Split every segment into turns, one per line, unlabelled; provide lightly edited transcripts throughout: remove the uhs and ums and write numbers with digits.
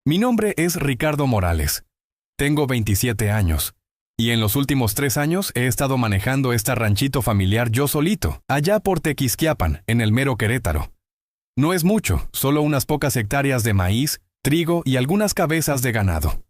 Mi nombre es Ricardo Morales. Tengo 27 años. Y en los últimos 3 años he estado manejando este ranchito familiar yo solito, allá por Tequisquiapan, en el mero Querétaro. No es mucho, solo unas pocas hectáreas de maíz, trigo y algunas cabezas de ganado.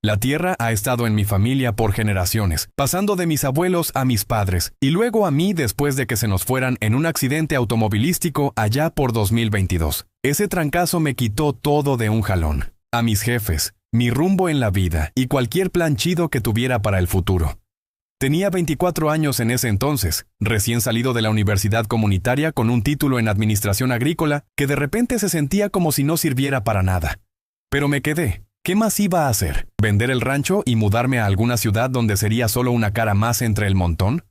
La tierra ha estado en mi familia por generaciones, pasando de mis abuelos a mis padres, y luego a mí después de que se nos fueran en un accidente automovilístico allá por 2022. Ese trancazo me quitó todo de un jalón. A mis jefes, mi rumbo en la vida y cualquier plan chido que tuviera para el futuro. Tenía 24 años en ese entonces, recién salido de la universidad comunitaria con un título en administración agrícola que de repente se sentía como si no sirviera para nada. Pero me quedé. ¿Qué más iba a hacer? ¿Vender el rancho y mudarme a alguna ciudad donde sería solo una cara más entre el montón?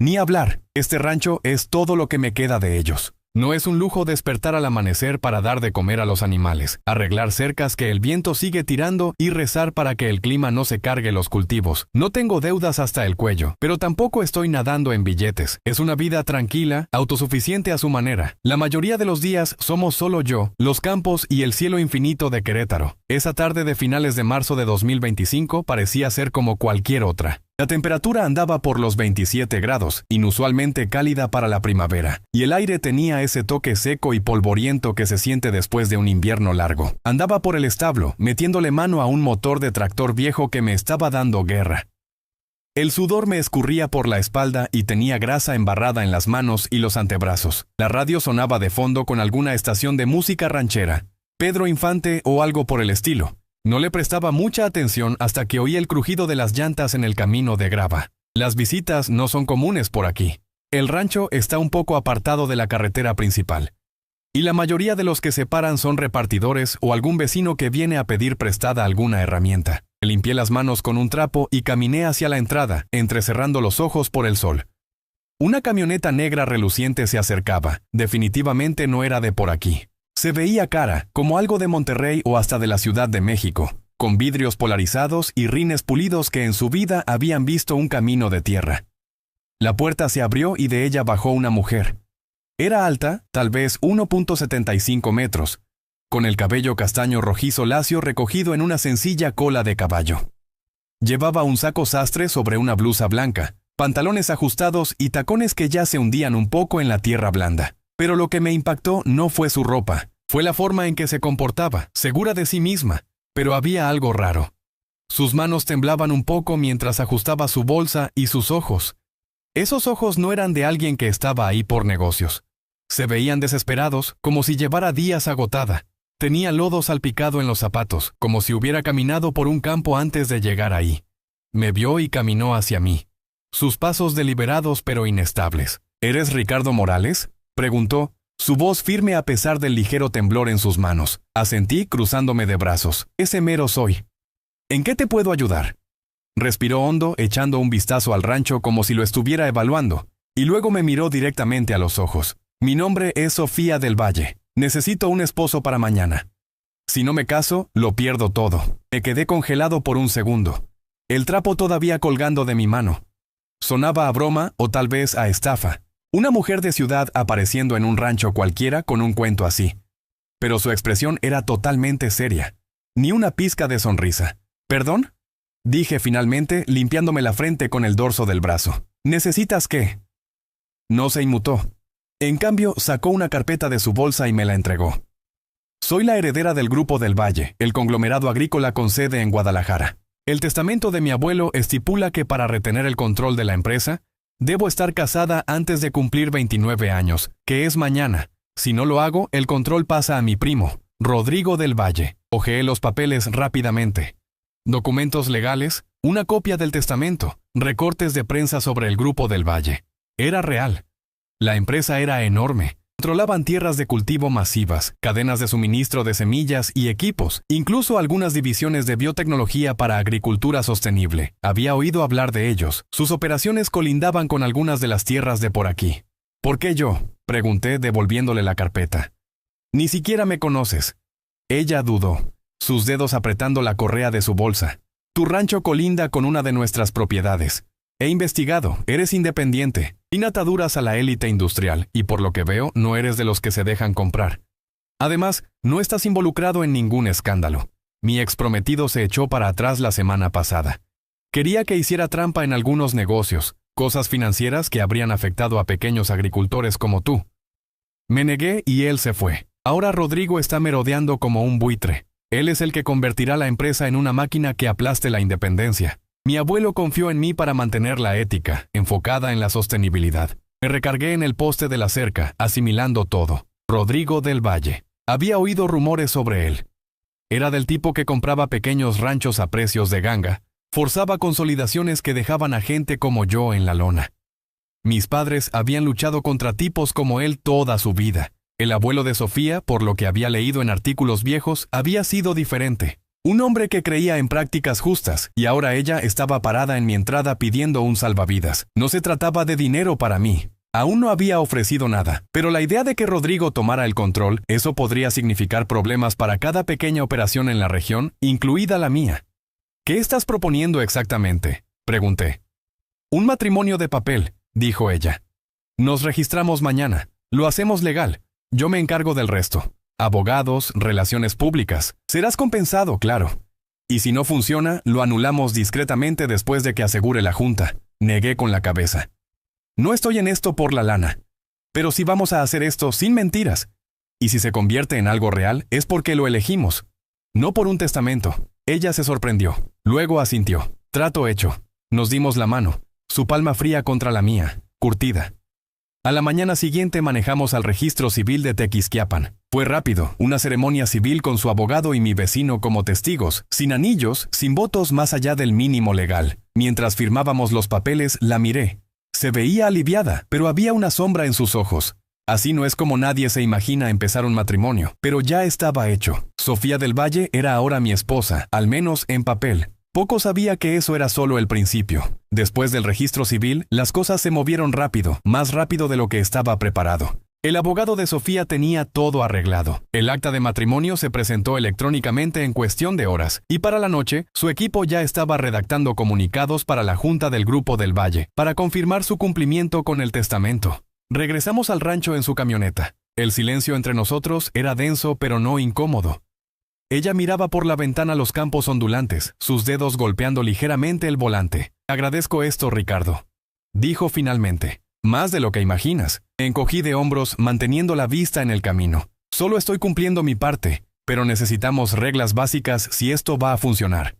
Ni hablar, este rancho es todo lo que me queda de ellos. No es un lujo despertar al amanecer para dar de comer a los animales, arreglar cercas que el viento sigue tirando y rezar para que el clima no se cargue los cultivos. No tengo deudas hasta el cuello, pero tampoco estoy nadando en billetes. Es una vida tranquila, autosuficiente a su manera. La mayoría de los días somos solo yo, los campos y el cielo infinito de Querétaro. Esa tarde de finales de marzo de 2025 parecía ser como cualquier otra. La temperatura andaba por los 27 grados, inusualmente cálida para la primavera, y el aire tenía ese toque seco y polvoriento que se siente después de un invierno largo. Andaba por el establo, metiéndole mano a un motor de tractor viejo que me estaba dando guerra. El sudor me escurría por la espalda y tenía grasa embarrada en las manos y los antebrazos. La radio sonaba de fondo con alguna estación de música ranchera, Pedro Infante o algo por el estilo. No le prestaba mucha atención hasta que oí el crujido de las llantas en el camino de grava. Las visitas no son comunes por aquí. El rancho está un poco apartado de la carretera principal. Y la mayoría de los que se paran son repartidores o algún vecino que viene a pedir prestada alguna herramienta. Limpié las manos con un trapo y caminé hacia la entrada, entrecerrando los ojos por el sol. Una camioneta negra reluciente se acercaba. Definitivamente no era de por aquí. Se veía cara, como algo de Monterrey o hasta de la Ciudad de México, con vidrios polarizados y rines pulidos que en su vida habían visto un camino de tierra. La puerta se abrió y de ella bajó una mujer. Era alta, tal vez 1.75 metros, con el cabello castaño rojizo lacio recogido en una sencilla cola de caballo. Llevaba un saco sastre sobre una blusa blanca, pantalones ajustados y tacones que ya se hundían un poco en la tierra blanda. Pero lo que me impactó no fue su ropa, fue la forma en que se comportaba, segura de sí misma, pero había algo raro. Sus manos temblaban un poco mientras ajustaba su bolsa y sus ojos. Esos ojos no eran de alguien que estaba ahí por negocios. Se veían desesperados, como si llevara días agotada. Tenía lodo salpicado en los zapatos, como si hubiera caminado por un campo antes de llegar ahí. Me vio y caminó hacia mí. Sus pasos deliberados pero inestables. ¿Eres Ricardo Morales?, preguntó, su voz firme a pesar del ligero temblor en sus manos. Asentí cruzándome de brazos. Ese mero soy. ¿En qué te puedo ayudar? Respiró hondo, echando un vistazo al rancho como si lo estuviera evaluando, y luego me miró directamente a los ojos. Mi nombre es Sofía del Valle. Necesito un esposo para mañana. Si no me caso, lo pierdo todo. Me quedé congelado por un segundo. El trapo todavía colgando de mi mano. Sonaba a broma o tal vez a estafa. Una mujer de ciudad apareciendo en un rancho cualquiera con un cuento así. Pero su expresión era totalmente seria. Ni una pizca de sonrisa. ¿Perdón?, dije finalmente, limpiándome la frente con el dorso del brazo. ¿Necesitas qué? No se inmutó. En cambio, sacó una carpeta de su bolsa y me la entregó. Soy la heredera del Grupo del Valle, el conglomerado agrícola con sede en Guadalajara. El testamento de mi abuelo estipula que para retener el control de la empresa, debo estar casada antes de cumplir 29 años, que es mañana. Si no lo hago, el control pasa a mi primo, Rodrigo del Valle. Hojeé los papeles rápidamente. Documentos legales, una copia del testamento, recortes de prensa sobre el Grupo del Valle. Era real. La empresa era enorme. Controlaban tierras de cultivo masivas, cadenas de suministro de semillas y equipos, incluso algunas divisiones de biotecnología para agricultura sostenible. Había oído hablar de ellos. Sus operaciones colindaban con algunas de las tierras de por aquí. ¿Por qué yo?, pregunté devolviéndole la carpeta. Ni siquiera me conoces. Ella dudó, sus dedos apretando la correa de su bolsa. Tu rancho colinda con una de nuestras propiedades. He investigado, eres independiente, sin ataduras a la élite industrial, y por lo que veo, no eres de los que se dejan comprar. Además, no estás involucrado en ningún escándalo. Mi exprometido se echó para atrás la semana pasada. Quería que hiciera trampa en algunos negocios, cosas financieras que habrían afectado a pequeños agricultores como tú. Me negué y él se fue. Ahora Rodrigo está merodeando como un buitre. Él es el que convertirá la empresa en una máquina que aplaste la independencia. Mi abuelo confió en mí para mantener la ética, enfocada en la sostenibilidad. Me recargué en el poste de la cerca, asimilando todo. Rodrigo del Valle. Había oído rumores sobre él. Era del tipo que compraba pequeños ranchos a precios de ganga, forzaba consolidaciones que dejaban a gente como yo en la lona. Mis padres habían luchado contra tipos como él toda su vida. El abuelo de Sofía, por lo que había leído en artículos viejos, había sido diferente. Un hombre que creía en prácticas justas, y ahora ella estaba parada en mi entrada pidiendo un salvavidas. No se trataba de dinero para mí. Aún no había ofrecido nada, pero la idea de que Rodrigo tomara el control, eso podría significar problemas para cada pequeña operación en la región, incluida la mía. ¿Qué estás proponiendo exactamente?, pregunté. Un matrimonio de papel, dijo ella. Nos registramos mañana. Lo hacemos legal. Yo me encargo del resto. Abogados, relaciones públicas. Serás compensado, claro. Y si no funciona, lo anulamos discretamente después de que asegure la junta. Negué con la cabeza. No estoy en esto por la lana. Pero si vamos a hacer esto sin mentiras. Y si se convierte en algo real, es porque lo elegimos. No por un testamento. Ella se sorprendió. Luego asintió. Trato hecho. Nos dimos la mano. Su palma fría contra la mía, curtida. A la mañana siguiente manejamos al registro civil de Tequisquiapan. Fue rápido, una ceremonia civil con su abogado y mi vecino como testigos, sin anillos, sin votos más allá del mínimo legal. Mientras firmábamos los papeles, la miré. Se veía aliviada, pero había una sombra en sus ojos. Así no es como nadie se imagina empezar un matrimonio, pero ya estaba hecho. Sofía del Valle era ahora mi esposa, al menos en papel. Poco sabía que eso era solo el principio. Después del registro civil, las cosas se movieron rápido, más rápido de lo que estaba preparado. El abogado de Sofía tenía todo arreglado. El acta de matrimonio se presentó electrónicamente en cuestión de horas, y para la noche, su equipo ya estaba redactando comunicados para la Junta del Grupo del Valle, para confirmar su cumplimiento con el testamento. Regresamos al rancho en su camioneta. El silencio entre nosotros era denso pero no incómodo. Ella miraba por la ventana los campos ondulantes, sus dedos golpeando ligeramente el volante. Agradezco esto, Ricardo. Dijo finalmente. Más de lo que imaginas. Encogí de hombros, manteniendo la vista en el camino. Solo estoy cumpliendo mi parte, pero necesitamos reglas básicas si esto va a funcionar.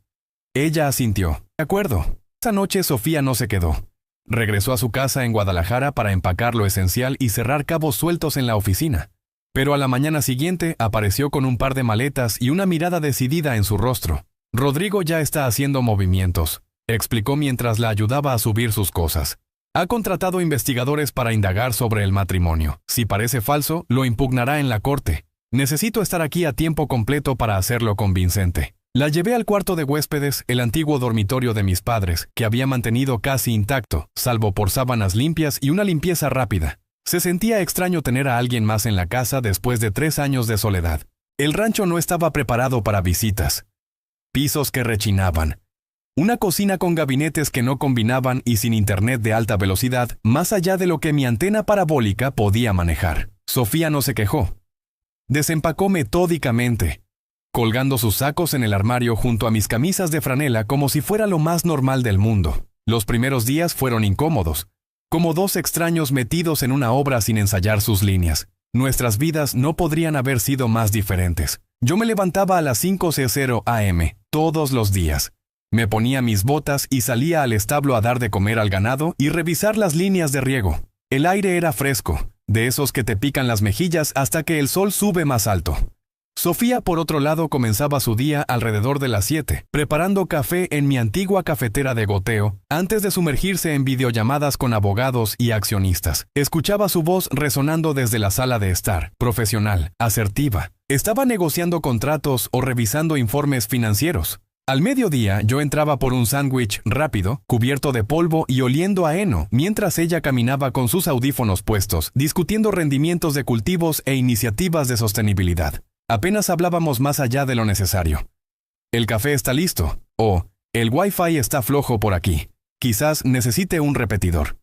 Ella asintió. De acuerdo. Esa noche Sofía no se quedó. Regresó a su casa en Guadalajara para empacar lo esencial y cerrar cabos sueltos en la oficina. Pero a la mañana siguiente apareció con un par de maletas y una mirada decidida en su rostro. Rodrigo ya está haciendo movimientos, explicó mientras la ayudaba a subir sus cosas. Ha contratado investigadores para indagar sobre el matrimonio. Si parece falso, lo impugnará en la corte. Necesito estar aquí a tiempo completo para hacerlo convincente. La llevé al cuarto de huéspedes, el antiguo dormitorio de mis padres, que había mantenido casi intacto, salvo por sábanas limpias y una limpieza rápida. Se sentía extraño tener a alguien más en la casa después de 3 años de soledad. El rancho no estaba preparado para visitas. Pisos que rechinaban. Una cocina con gabinetes que no combinaban y sin internet de alta velocidad, más allá de lo que mi antena parabólica podía manejar. Sofía no se quejó. Desempacó metódicamente, colgando sus sacos en el armario junto a mis camisas de franela como si fuera lo más normal del mundo. Los primeros días fueron incómodos, como 2 extraños metidos en una obra sin ensayar sus líneas. Nuestras vidas no podrían haber sido más diferentes. Yo me levantaba a las 5:00 am, todos los días. Me ponía mis botas y salía al establo a dar de comer al ganado y revisar las líneas de riego. El aire era fresco, de esos que te pican las mejillas hasta que el sol sube más alto. Sofía, por otro lado, comenzaba su día alrededor de las 7, preparando café en mi antigua cafetera de goteo, antes de sumergirse en videollamadas con abogados y accionistas. Escuchaba su voz resonando desde la sala de estar, profesional, asertiva. Estaba negociando contratos o revisando informes financieros. Al mediodía, yo entraba por un sándwich rápido, cubierto de polvo y oliendo a heno, mientras ella caminaba con sus audífonos puestos, discutiendo rendimientos de cultivos e iniciativas de sostenibilidad. Apenas hablábamos más allá de lo necesario. El café está listo, o el Wi-Fi está flojo por aquí. Quizás necesite un repetidor.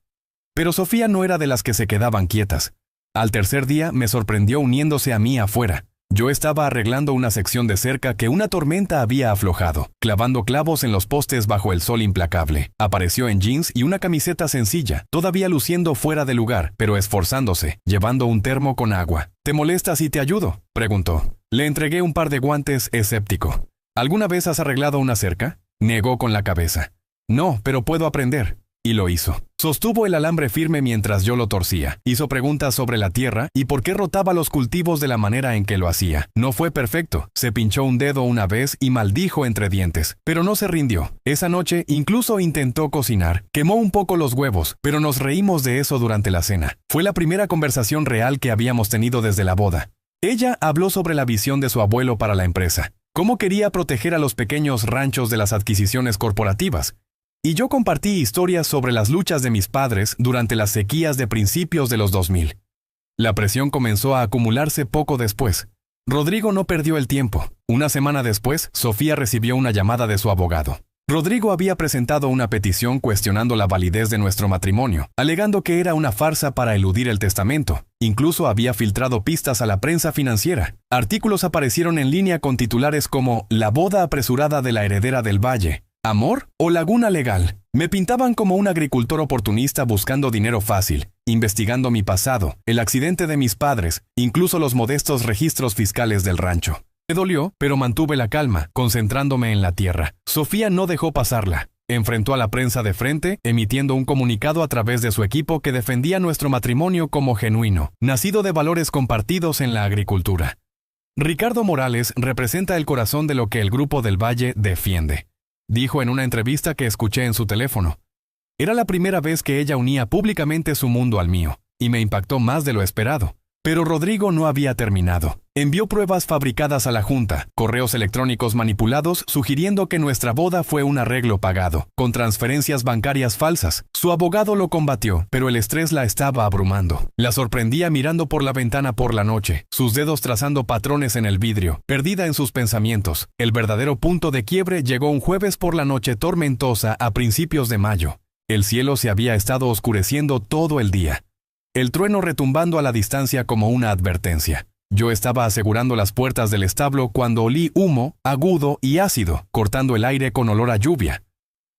Pero Sofía no era de las que se quedaban quietas. Al tercer día me sorprendió uniéndose a mí afuera. Yo estaba arreglando una sección de cerca que una tormenta había aflojado, clavando clavos en los postes bajo el sol implacable. Apareció en jeans y una camiseta sencilla, todavía luciendo fuera de lugar, pero esforzándose, llevando un termo con agua. ¿Te molesta si te ayudo?, preguntó. Le entregué un par de guantes, escéptico. ¿Alguna vez has arreglado una cerca? Negó con la cabeza. No, pero puedo aprender. Y lo hizo. Sostuvo el alambre firme mientras yo lo torcía. Hizo preguntas sobre la tierra y por qué rotaba los cultivos de la manera en que lo hacía. No fue perfecto. Se pinchó un dedo una vez y maldijo entre dientes. Pero no se rindió. Esa noche incluso intentó cocinar. Quemó un poco los huevos, pero nos reímos de eso durante la cena. Fue la primera conversación real que habíamos tenido desde la boda. Ella habló sobre la visión de su abuelo para la empresa. Cómo quería proteger a los pequeños ranchos de las adquisiciones corporativas. Y yo compartí historias sobre las luchas de mis padres durante las sequías de principios de los 2000. La presión comenzó a acumularse poco después. Rodrigo no perdió el tiempo. Una semana después, Sofía recibió una llamada de su abogado. Rodrigo había presentado una petición cuestionando la validez de nuestro matrimonio, alegando que era una farsa para eludir el testamento. Incluso había filtrado pistas a la prensa financiera. Artículos aparecieron en línea con titulares como «La boda apresurada de la heredera del Valle», ¿Amor o Laguna Legal? Me pintaban como un agricultor oportunista buscando dinero fácil, investigando mi pasado, el accidente de mis padres, incluso los modestos registros fiscales del rancho. Me dolió, pero mantuve la calma, concentrándome en la tierra. Sofía no dejó pasarla. Enfrentó a la prensa de frente, emitiendo un comunicado a través de su equipo que defendía nuestro matrimonio como genuino, nacido de valores compartidos en la agricultura. Ricardo Morales representa el corazón de lo que el Grupo del Valle defiende. Dijo en una entrevista que escuché en su teléfono. Era la primera vez que ella unía públicamente su mundo al mío, y me impactó más de lo esperado. Pero Rodrigo no había terminado. Envió pruebas fabricadas a la Junta, correos electrónicos manipulados sugiriendo que nuestra boda fue un arreglo pagado, con transferencias bancarias falsas. Su abogado lo combatió, pero el estrés la estaba abrumando. La sorprendía mirando por la ventana por la noche, sus dedos trazando patrones en el vidrio, perdida en sus pensamientos. El verdadero punto de quiebre llegó un jueves por la noche tormentosa a principios de mayo. El cielo se había estado oscureciendo todo el día. El trueno retumbando a la distancia como una advertencia. Yo estaba asegurando las puertas del establo cuando olí humo, agudo y ácido, cortando el aire con olor a lluvia.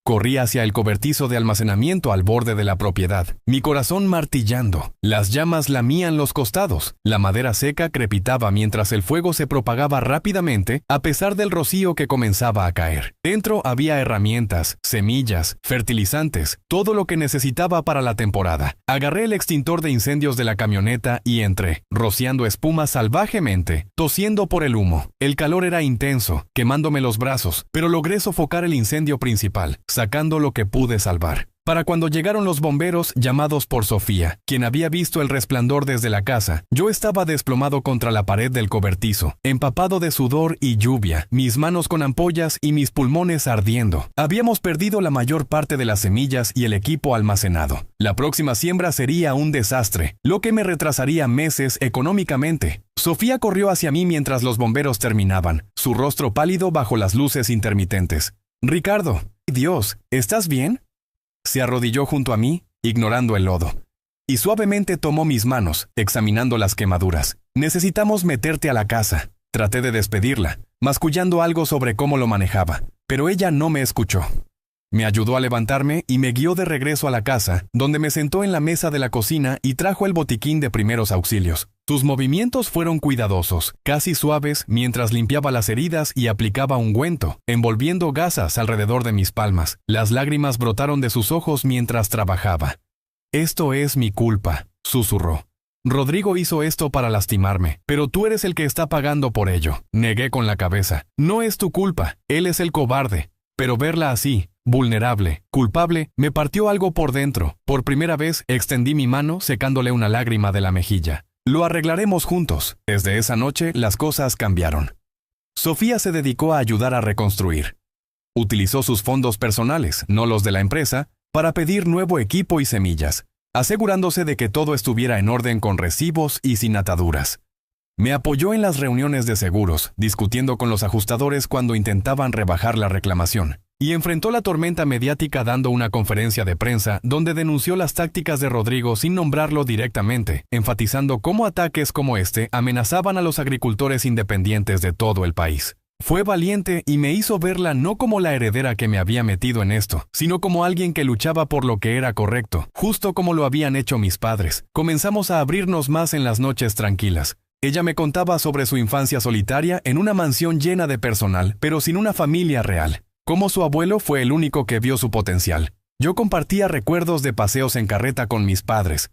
Corrí hacia el cobertizo de almacenamiento al borde de la propiedad, mi corazón martillando. Las llamas lamían los costados. La madera seca crepitaba mientras el fuego se propagaba rápidamente a pesar del rocío que comenzaba a caer. Dentro había herramientas, semillas, fertilizantes, todo lo que necesitaba para la temporada. Agarré el extintor de incendios de la camioneta y entré, rociando espuma salvajemente, tosiendo por el humo. El calor era intenso, quemándome los brazos, pero logré sofocar el incendio principal, sacando lo que pude salvar. Para cuando llegaron los bomberos llamados por Sofía, quien había visto el resplandor desde la casa, yo estaba desplomado contra la pared del cobertizo, empapado de sudor y lluvia, mis manos con ampollas y mis pulmones ardiendo. Habíamos perdido la mayor parte de las semillas y el equipo almacenado. La próxima siembra sería un desastre, lo que me retrasaría meses económicamente. Sofía corrió hacia mí mientras los bomberos terminaban, su rostro pálido bajo las luces intermitentes. «Ricardo, Dios, ¿estás bien?» Se arrodilló junto a mí, ignorando el lodo, y suavemente tomó mis manos, examinando las quemaduras. «Necesitamos meterte a la casa». Traté de despedirla, mascullando algo sobre cómo lo manejaba, pero ella no me escuchó. Me ayudó a levantarme y me guió de regreso a la casa, donde me sentó en la mesa de la cocina y trajo el botiquín de primeros auxilios. Sus movimientos fueron cuidadosos, casi suaves, mientras limpiaba las heridas y aplicaba ungüento, envolviendo gasas alrededor de mis palmas. Las lágrimas brotaron de sus ojos mientras trabajaba. «Esto es mi culpa», susurró. «Rodrigo hizo esto para lastimarme, pero tú eres el que está pagando por ello». Negué con la cabeza. «No es tu culpa, él es el cobarde». Pero verla así, vulnerable, culpable, me partió algo por dentro. Por primera vez, extendí mi mano secándole una lágrima de la mejilla. «Lo arreglaremos juntos». Desde esa noche, las cosas cambiaron. Sofía se dedicó a ayudar a reconstruir. Utilizó sus fondos personales, no los de la empresa, para pedir nuevo equipo y semillas, asegurándose de que todo estuviera en orden con recibos y sin ataduras. Me apoyó en las reuniones de seguros, discutiendo con los ajustadores cuando intentaban rebajar la reclamación. y enfrentó la tormenta mediática dando una conferencia de prensa donde denunció las tácticas de Rodrigo sin nombrarlo directamente, enfatizando cómo ataques como este amenazaban a los agricultores independientes de todo el país. Fue valiente y me hizo verla no como la heredera que me había metido en esto, sino como alguien que luchaba por lo que era correcto, justo como lo habían hecho mis padres. Comenzamos a abrirnos más en las noches tranquilas. Ella me contaba sobre su infancia solitaria en una mansión llena de personal, pero sin una familia real. Cómo su abuelo fue el único que vio su potencial. Yo compartía recuerdos de paseos en carreta con mis padres.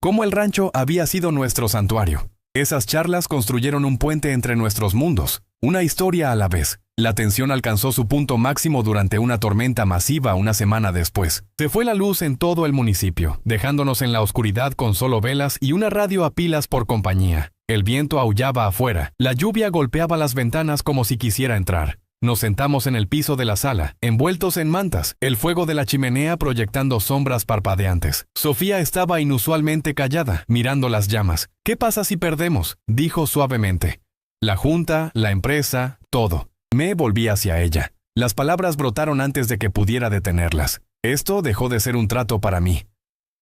Cómo el rancho había sido nuestro santuario. Esas charlas construyeron un puente entre nuestros mundos, una historia a la vez. La tensión alcanzó su punto máximo durante una tormenta masiva una semana después. Se fue la luz en todo el municipio, dejándonos en la oscuridad con solo velas y una radio a pilas por compañía. El viento aullaba afuera, la lluvia golpeaba las ventanas como si quisiera entrar. Nos sentamos en el piso de la sala, envueltos en mantas, el fuego de la chimenea proyectando sombras parpadeantes. Sofía estaba inusualmente callada, mirando las llamas. ¿Qué pasa si perdemos?, dijo suavemente. La junta, la empresa, todo. Me volví hacia ella. Las palabras brotaron antes de que pudiera detenerlas. Esto dejó de ser un trato para mí.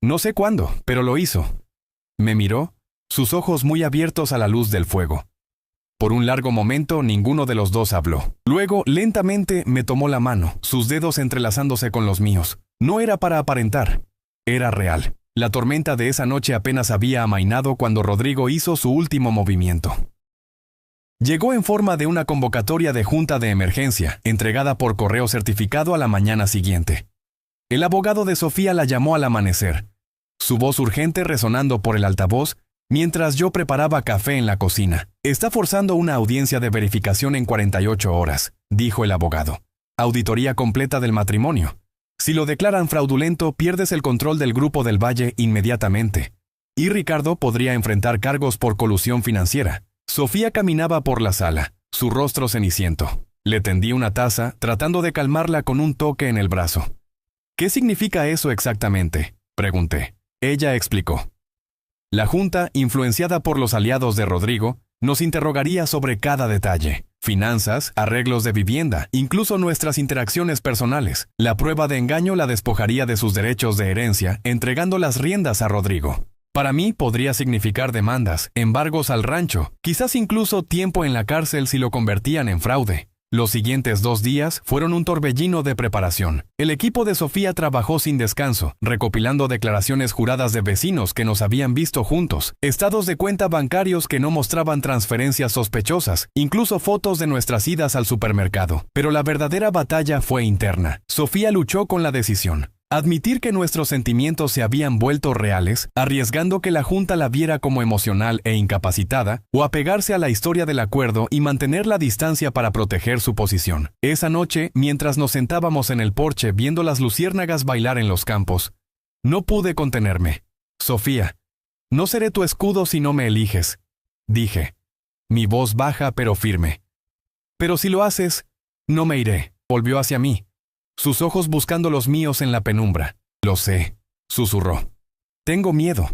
No sé cuándo, pero lo hizo. Me miró, sus ojos muy abiertos a la luz del fuego. Por un largo momento ninguno de los dos habló. Luego, lentamente, me tomó la mano, sus dedos entrelazándose con los míos. No era para aparentar. Era real. La tormenta de esa noche apenas había amainado cuando Rodrigo hizo su último movimiento. Llegó en forma de una convocatoria de junta de emergencia, entregada por correo certificado a la mañana siguiente. El abogado de Sofía la llamó al amanecer, su voz urgente resonando por el altavoz, mientras yo preparaba café en la cocina. Está forzando una audiencia de verificación en 48 horas, dijo el abogado. Auditoría completa del matrimonio. Si lo declaran fraudulento, pierdes el control del Grupo del Valle inmediatamente. Y Ricardo podría enfrentar cargos por colusión financiera. Sofía caminaba por la sala, su rostro ceniciento. Le tendí una taza, tratando de calmarla con un toque en el brazo. ¿Qué significa eso exactamente?, pregunté. Ella explicó. La junta, influenciada por los aliados de Rodrigo, nos interrogaría sobre cada detalle. Finanzas, arreglos de vivienda, incluso nuestras interacciones personales. La prueba de engaño la despojaría de sus derechos de herencia, entregando las riendas a Rodrigo. Para mí podría significar demandas, embargos al rancho, quizás incluso tiempo en la cárcel si lo convertían en fraude. Los siguientes 2 días fueron un torbellino de preparación. El equipo de Sofía trabajó sin descanso, recopilando declaraciones juradas de vecinos que nos habían visto juntos, estados de cuenta bancarios que no mostraban transferencias sospechosas, incluso fotos de nuestras idas al supermercado. Pero la verdadera batalla fue interna. Sofía luchó con la decisión. Admitir que nuestros sentimientos se habían vuelto reales, arriesgando que la junta la viera como emocional e incapacitada, o apegarse a la historia del acuerdo y mantener la distancia para proteger su posición. Esa noche, mientras nos sentábamos en el porche viendo las luciérnagas bailar en los campos, no pude contenerme. Sofía, no seré tu escudo si no me eliges, dije. Mi voz baja pero firme. Pero si lo haces, no me iré. Volvió hacia mí, sus ojos buscando los míos en la penumbra. Lo sé, susurró. Tengo miedo.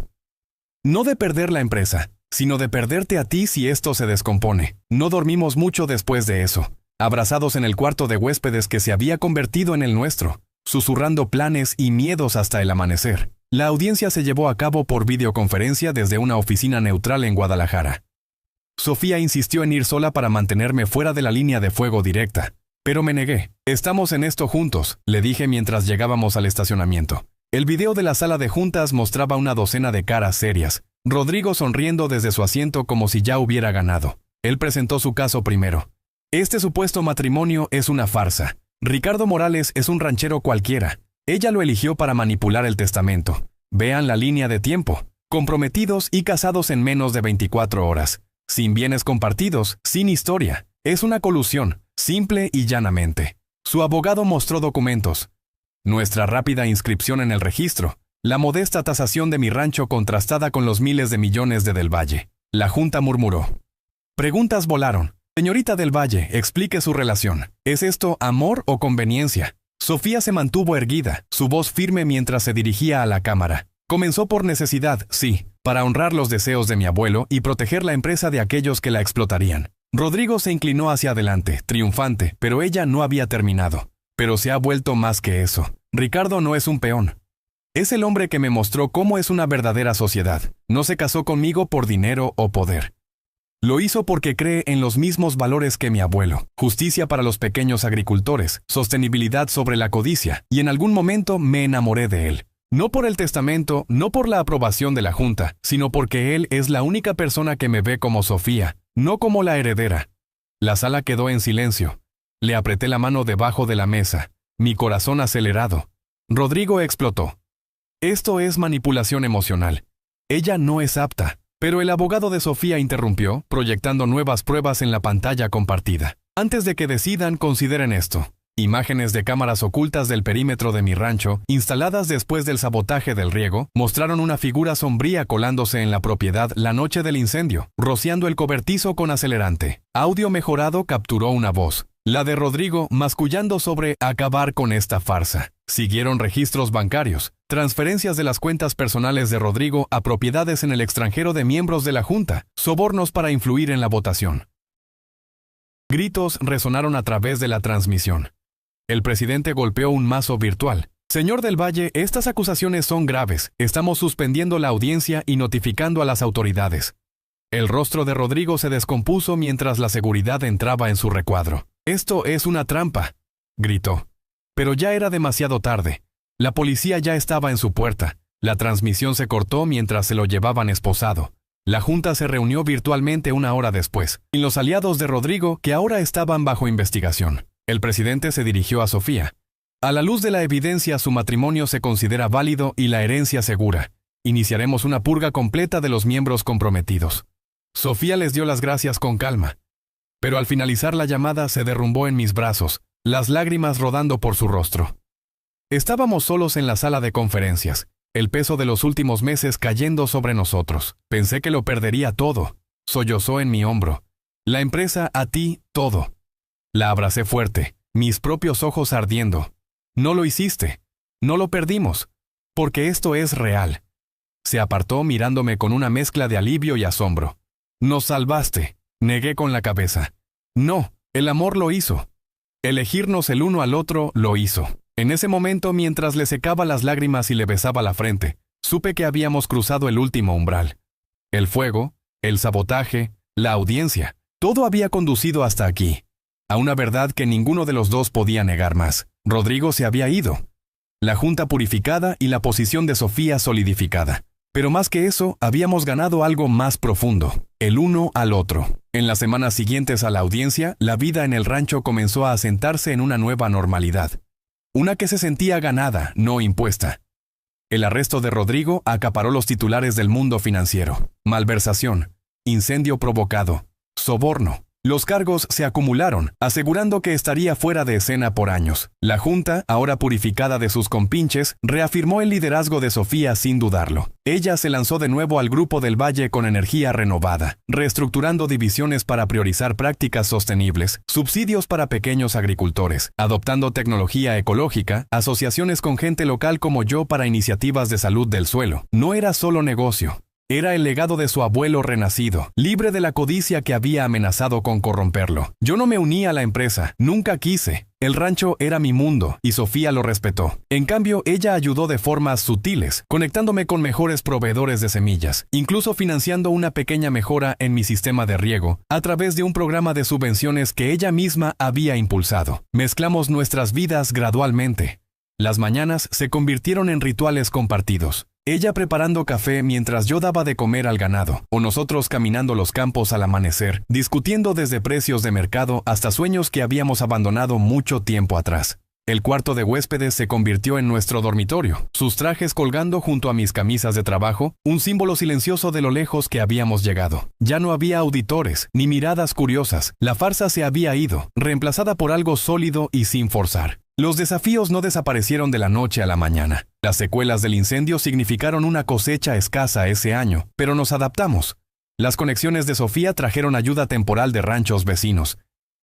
No de perder la empresa, sino de perderte a ti si esto se descompone. No dormimos mucho después de eso, abrazados en el cuarto de huéspedes que se había convertido en el nuestro, susurrando planes y miedos hasta el amanecer. La audiencia se llevó a cabo por videoconferencia desde una oficina neutral en Guadalajara. Sofía insistió en ir sola para mantenerme fuera de la línea de fuego directa. Pero me negué. Estamos en esto juntos, le dije mientras llegábamos al estacionamiento. El video de la sala de juntas mostraba una docena de caras serias, Rodrigo sonriendo desde su asiento como si ya hubiera ganado. Él presentó su caso primero. Este supuesto matrimonio es una farsa. Ricardo Morales es un ranchero cualquiera. Ella lo eligió para manipular el testamento. Vean la línea de tiempo. Comprometidos y casados en menos de 24 horas. Sin bienes compartidos, sin historia. Es una colusión. Simple y llanamente. Su abogado mostró documentos. Nuestra rápida inscripción en el registro. La modesta tasación de mi rancho contrastada con los miles de millones de Del Valle. La junta murmuró. Preguntas volaron. Señorita Del Valle, explique su relación. ¿Es esto amor o conveniencia? Sofía se mantuvo erguida, su voz firme mientras se dirigía a la cámara. Comenzó por necesidad, sí, para honrar los deseos de mi abuelo y proteger la empresa de aquellos que la explotarían. Rodrigo se inclinó hacia adelante, triunfante, pero ella no había terminado. Pero se ha vuelto más que eso. Ricardo no es un peón. Es el hombre que me mostró cómo es una verdadera sociedad. No se casó conmigo por dinero o poder. Lo hizo porque cree en los mismos valores que mi abuelo: justicia para los pequeños agricultores, sostenibilidad sobre la codicia, y en algún momento me enamoré de él. No por el testamento, no por la aprobación de la Junta, sino porque él es la única persona que me ve como Sofía, no como la heredera. La sala quedó en silencio. Le apreté la mano debajo de la mesa, mi corazón acelerado. Rodrigo explotó. Esto es manipulación emocional. Ella no es apta. Pero el abogado de Sofía interrumpió, proyectando nuevas pruebas en la pantalla compartida. Antes de que decidan, consideren esto. Imágenes de cámaras ocultas del perímetro de mi rancho, instaladas después del sabotaje del riego, mostraron una figura sombría colándose en la propiedad la noche del incendio, rociando el cobertizo con acelerante. Audio mejorado capturó una voz, la de Rodrigo, mascullando sobre acabar con esta farsa. Siguieron registros bancarios, transferencias de las cuentas personales de Rodrigo a propiedades en el extranjero de miembros de la Junta, sobornos para influir en la votación. Gritos resonaron a través de la transmisión. El presidente golpeó un mazo virtual. Señor del Valle, estas acusaciones son graves. Estamos suspendiendo la audiencia y notificando a las autoridades. El rostro de Rodrigo se descompuso mientras la seguridad entraba en su recuadro. Esto es una trampa, gritó. Pero ya era demasiado tarde. La policía ya estaba en su puerta. La transmisión se cortó mientras se lo llevaban esposado. La Junta se reunió virtualmente una hora después, y los aliados de Rodrigo, que ahora estaban bajo investigación. El presidente se dirigió a Sofía. A la luz de la evidencia, su matrimonio se considera válido y la herencia segura. Iniciaremos una purga completa de los miembros comprometidos. Sofía les dio las gracias con calma. Pero al finalizar la llamada se derrumbó en mis brazos, las lágrimas rodando por su rostro. Estábamos solos en la sala de conferencias, el peso de los últimos meses cayendo sobre nosotros. Pensé que lo perdería todo. Sollozó en mi hombro. La empresa, a ti, todo. La abracé fuerte, mis propios ojos ardiendo. No lo hiciste. No lo perdimos. Porque esto es real. Se apartó mirándome con una mezcla de alivio y asombro. Nos salvaste. Negué con la cabeza. No, el amor lo hizo. Elegirnos el uno al otro lo hizo. En ese momento, mientras le secaba las lágrimas y le besaba la frente, supe que habíamos cruzado el último umbral. El fuego, el sabotaje, la audiencia, todo había conducido hasta aquí. A una verdad que ninguno de los dos podía negar más. Rodrigo se había ido. La Junta purificada y la posición de Sofía solidificada. Pero más que eso, habíamos ganado algo más profundo, el uno al otro. En las semanas siguientes a la audiencia, la vida en el rancho comenzó a asentarse en una nueva normalidad. Una que se sentía ganada, no impuesta. El arresto de Rodrigo acaparó los titulares del mundo financiero. Malversación, incendio provocado, soborno. Los cargos se acumularon, asegurando que estaría fuera de escena por años. La Junta, ahora purificada de sus compinches, reafirmó el liderazgo de Sofía sin dudarlo. Ella se lanzó de nuevo al Grupo del Valle con energía renovada, reestructurando divisiones para priorizar prácticas sostenibles, subsidios para pequeños agricultores, adoptando tecnología ecológica, asociaciones con gente local como yo para iniciativas de salud del suelo. No era solo negocio. Era el legado de su abuelo renacido, libre de la codicia que había amenazado con corromperlo. Yo no me uní a la empresa, nunca quise. El rancho era mi mundo, y Sofía lo respetó. En cambio, ella ayudó de formas sutiles, conectándome con mejores proveedores de semillas, incluso financiando una pequeña mejora en mi sistema de riego, a través de un programa de subvenciones que ella misma había impulsado. Mezclamos nuestras vidas gradualmente. Las mañanas se convirtieron en rituales compartidos. Ella preparando café mientras yo daba de comer al ganado, o nosotros caminando los campos al amanecer, discutiendo desde precios de mercado hasta sueños que habíamos abandonado mucho tiempo atrás. El cuarto de huéspedes se convirtió en nuestro dormitorio, sus trajes colgando junto a mis camisas de trabajo, un símbolo silencioso de lo lejos que habíamos llegado. Ya no había auditores, ni miradas curiosas, la farsa se había ido, reemplazada por algo sólido y sin forzar. Los desafíos no desaparecieron de la noche a la mañana. Las secuelas del incendio significaron una cosecha escasa ese año, pero nos adaptamos. Las conexiones de Sofía trajeron ayuda temporal de ranchos vecinos.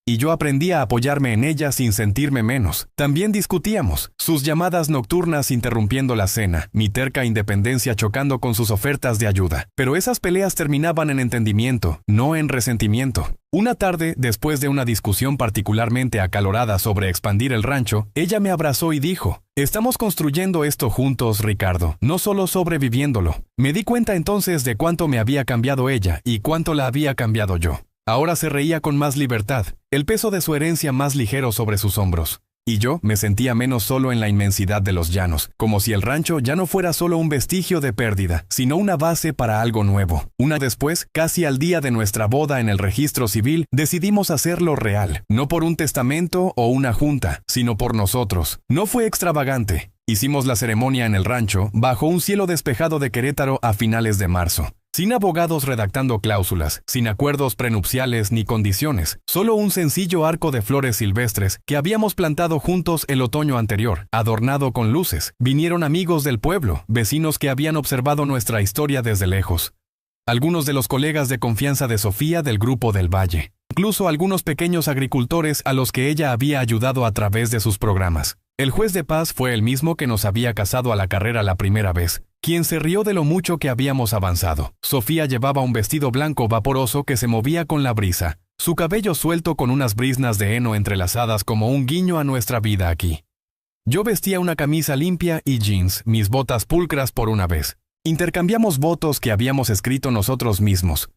y yo aprendí a apoyarme en ella sin sentirme menos. También discutíamos, sus llamadas nocturnas interrumpiendo la cena, mi terca independencia chocando con sus ofertas de ayuda. Pero esas peleas terminaban en entendimiento, no en resentimiento. Una tarde, después de una discusión particularmente acalorada sobre expandir el rancho, ella me abrazó y dijo: «Estamos construyendo esto juntos, Ricardo, no solo sobreviviéndolo». Me di cuenta entonces de cuánto me había cambiado ella y cuánto la había cambiado yo. Ahora se reía con más libertad, el peso de su herencia más ligero sobre sus hombros. Y yo me sentía menos solo en la inmensidad de los llanos, como si el rancho ya no fuera solo un vestigio de pérdida, sino una base para algo nuevo. Una después, casi al día de nuestra boda en el registro civil, decidimos hacerlo real, no por un testamento o una junta, sino por nosotros. No fue extravagante. Hicimos la ceremonia en el rancho, bajo un cielo despejado de Querétaro a finales de marzo. Sin abogados redactando cláusulas, sin acuerdos prenupciales ni condiciones, solo un sencillo arco de flores silvestres que habíamos plantado juntos el otoño anterior, adornado con luces. Vinieron amigos del pueblo, vecinos que habían observado nuestra historia desde lejos. Algunos de los colegas de confianza de Sofía del Grupo del Valle. Incluso algunos pequeños agricultores a los que ella había ayudado a través de sus programas. El juez de paz fue el mismo que nos había casado a la carrera la primera vez, quien se rió de lo mucho que habíamos avanzado. Sofía llevaba un vestido blanco vaporoso que se movía con la brisa, su cabello suelto con unas briznas de heno entrelazadas como un guiño a nuestra vida aquí. Yo vestía una camisa limpia y jeans, mis botas pulcras por una vez. Intercambiamos votos que habíamos escrito nosotros mismos.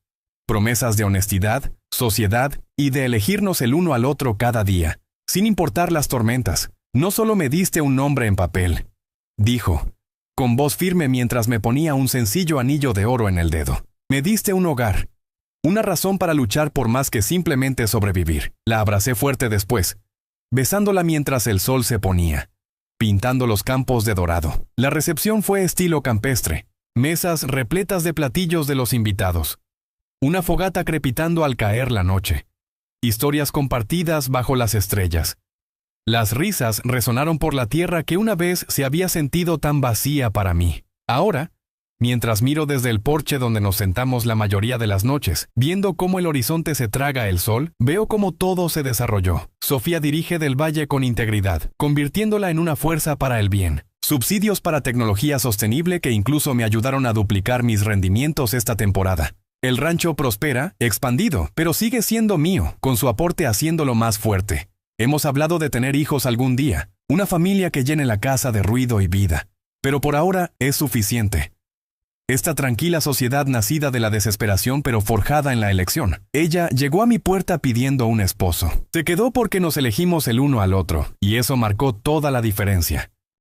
Promesas de honestidad, sociedad y de elegirnos el uno al otro cada día, sin importar las tormentas. «No solo me diste un nombre en papel», dijo, con voz firme mientras me ponía un sencillo anillo de oro en el dedo. «Me diste un hogar, una razón para luchar por más que simplemente sobrevivir». La abracé fuerte después, besándola mientras el sol se ponía, pintando los campos de dorado. La recepción fue estilo campestre, mesas repletas de platillos de los invitados, una fogata crepitando al caer la noche, historias compartidas bajo las estrellas. Las risas resonaron por la tierra que una vez se había sentido tan vacía para mí. Ahora, mientras miro desde el porche donde nos sentamos la mayoría de las noches, viendo cómo el horizonte se traga el sol, veo cómo todo se desarrolló. Sofía dirige Del Valle con integridad, convirtiéndola en una fuerza para el bien. Subsidios para tecnología sostenible que incluso me ayudaron a duplicar mis rendimientos esta temporada. El rancho prospera, expandido, pero sigue siendo mío, con su aporte haciéndolo más fuerte. Hemos hablado de tener hijos algún día, una familia que llene la casa de ruido y vida. Pero por ahora es suficiente. Esta tranquila sociedad nacida de la desesperación pero forjada en la elección. Ella llegó a mi puerta pidiendo un esposo. Se quedó porque nos elegimos el uno al otro, y eso marcó toda la diferencia.